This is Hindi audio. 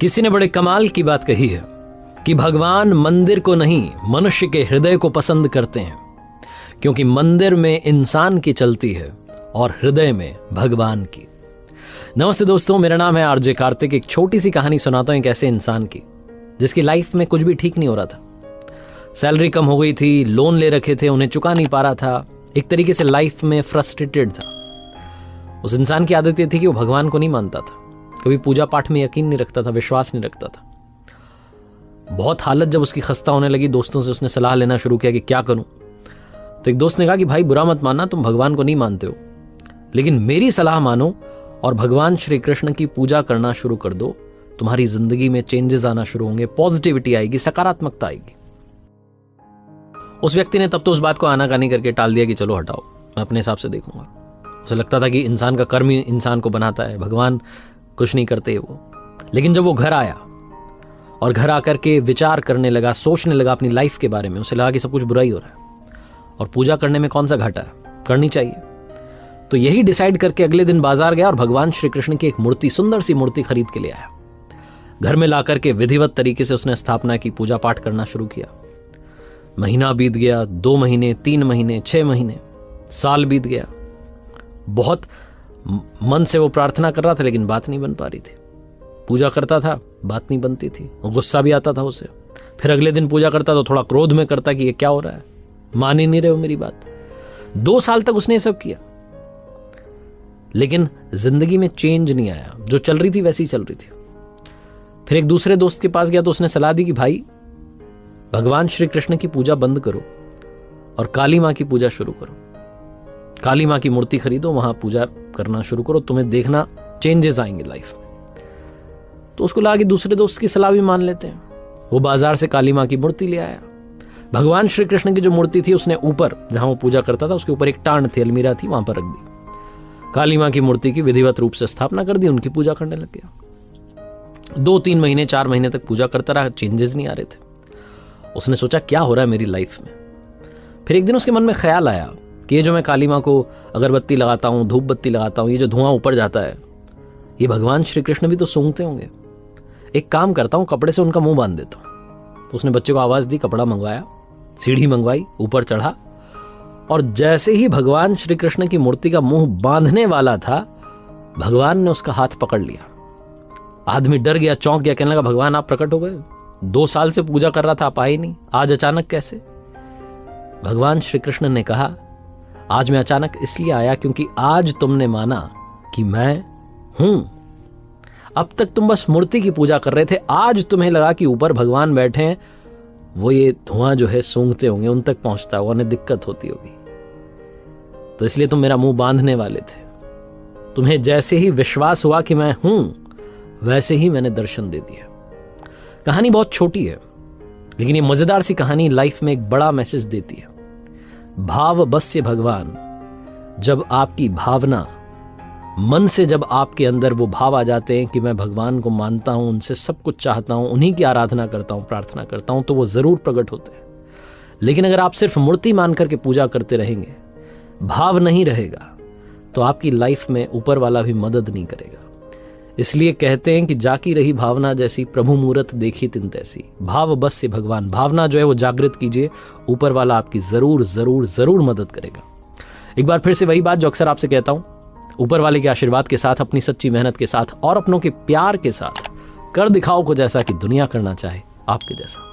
किसी ने बड़े कमाल की बात कही है कि भगवान मंदिर को नहीं मनुष्य के हृदय को पसंद करते हैं, क्योंकि मंदिर में इंसान की चलती है और हृदय में भगवान की। नमस्ते दोस्तों, मेरा नाम है आरजे कार्तिक। एक छोटी सी कहानी सुनाता हूं एक ऐसे इंसान की जिसकी लाइफ में कुछ भी ठीक नहीं हो रहा था। सैलरी कम हो गई थी, लोन ले रखे थे, उन्हें चुका नहीं पा रहा था, एक तरीके से लाइफ में फ्रस्ट्रेटेड था। उस इंसान की आदत ये थी कि वो भगवान को नहीं मानता था, कभी पूजा पाठ में यकीन नहीं रखता था, विश्वास नहीं रखता था। बहुत हालत जब उसकी खस्ता होने लगी, दोस्तों से उसने सलाह लेना शुरू किया कि क्या करूं। तो एक दोस्त ने कहा कि भाई बुरा मत मानना, तुम भगवान को नहीं मानते हो, लेकिन मेरी सलाह मानो और भगवान श्री कृष्ण की पूजा करना शुरू कर दो। तुम्हारी जिंदगी में चेंजेस आना शुरू होंगे, पॉजिटिविटी आएगी, सकारात्मकता आएगी। उस व्यक्ति ने तब तो उस बात को आनाकानी करके टाल दिया कि चलो हटाओ, मैं अपने हिसाब से देखूंगा। उसे लगता था कि इंसान का कर्म ही इंसान को बनाता है, भगवान कुछ नहीं करते वो। लेकिन जब वो घर आया और घर आकर के विचार करने लगा, सोचने लगा अपनी लाइफ के बारे में, उसे लगा कि सब कुछ बुरा ही हो रहा है और पूजा करने में कौन सा घाटा है, करनी चाहिए। तो यही डिसाइड करके अगले दिन बाजार गया और भगवान श्री कृष्ण की एक मूर्ति, सुंदर सी मूर्ति खरीद के ले आया। घर में लाकर के विधिवत तरीके से उसने स्थापना की, पूजा पाठ करना शुरू किया। महीना बीत गया, 2 महीने, 3 महीने, 6 महीने, साल बीत गया। बहुत मन से वो प्रार्थना कर रहा था, लेकिन बात नहीं बन पा रही थी। पूजा करता था, बात नहीं बनती थी, गुस्सा भी आता था उसे। फिर अगले दिन पूजा करता तो थोड़ा क्रोध में करता कि ये क्या हो रहा है, मान ही नहीं रहे हो मेरी बात। 2 साल तक उसने ये सब किया, लेकिन जिंदगी में चेंज नहीं आया। जो चल रही थी वैसी चल रही थी। फिर एक दूसरे दोस्त के पास गया तो उसने सलाह दी कि भाई भगवान श्री कृष्ण की पूजा बंद करो और काली मां की पूजा शुरू करो। काली मां की मूर्ति खरीदो, वहां पूजा करना शुरू करो, तुम्हें देखना चेंजेस आएंगे लाइफ में। तो उसको लगा कि दूसरे दोस्त की सलाह भी मान लेते हैं। वो बाजार से काली मां की मूर्ति ले आया। भगवान श्री कृष्ण की जो मूर्ति थी उसने ऊपर, जहां वो पूजा करता था, उसके ऊपर एक टांड थी, अलमीरा थी, वहां पर रख दी। काली मां की मूर्ति की विधिवत रूप से स्थापना कर दी, उनकी पूजा करने लग गया। 2-3 महीने, 4 महीने तक पूजा करता रहा, चेंजेस नहीं आ रहे थे। उसने सोचा क्या हो रहा है मेरी लाइफ में। फिर एक दिन उसके मन में ख्याल आया कि ये जो मैं काली मां को अगरबत्ती लगाता हूं, धूप बत्ती लगाता हूं, ये जो धुआं ऊपर जाता है, ये भगवान श्री कृष्ण भी तो सूंघते होंगे। एक काम करता हूं, कपड़े से उनका मुंह बांध देता हूं। तो उसने बच्चे को आवाज दी, कपड़ा मंगवाया, सीढ़ी मंगवाई, ऊपर चढ़ा और जैसे ही भगवान श्री कृष्ण की मूर्ति का मुंह बांधने वाला था, भगवान ने उसका हाथ पकड़ लिया। आदमी डर गया, चौंक गया, कहने लगा भगवान आप प्रकट हो गए? 2 साल से पूजा कर रहा था, आप आए नहीं, आज अचानक कैसे? भगवान श्री कृष्ण ने कहा आज मैं अचानक इसलिए आया क्योंकि आज तुमने माना कि मैं हूं। अब तक तुम बस मूर्ति की पूजा कर रहे थे, आज तुम्हें लगा कि ऊपर भगवान बैठे हैं, वो ये धुआं जो है सूंघते होंगे, उन तक पहुंचता होगा, उन्हें दिक्कत होती होगी, तो इसलिए तुम मेरा मुंह बांधने वाले थे। तुम्हें जैसे ही विश्वास हुआ कि मैं हूं, वैसे ही मैंने दर्शन दे दिया। कहानी बहुत छोटी है, लेकिन ये मजेदार सी कहानी लाइफ में एक बड़ा मैसेज देती है। भाव बस्य भगवान। जब आपकी भावना, मन से जब आपके अंदर वो भाव आ जाते हैं कि मैं भगवान को मानता हूं, उनसे सब कुछ चाहता हूं, उन्हीं की आराधना करता हूं, प्रार्थना करता हूं, तो वो जरूर प्रकट होते हैं। लेकिन अगर आप सिर्फ मूर्ति मान करके पूजा करते रहेंगे, भाव नहीं रहेगा, तो आपकी लाइफ में ऊपर वाला भी मदद नहीं करेगा। इसलिए कहते हैं कि जाकी रही भावना जैसी, प्रभु मूरत देखी तिन तैसी। भाव बस से भगवान, भावना जो है वो जागृत कीजिए, ऊपर वाला आपकी जरूर जरूर जरूर मदद करेगा। एक बार फिर से वही बात जो अक्सर आपसे कहता हूं, ऊपर वाले के आशीर्वाद के साथ, अपनी सच्ची मेहनत के साथ और अपनों के प्यार के साथ कर दिखाओ कुछ ऐसा कि दुनिया करना चाहे आपके जैसा।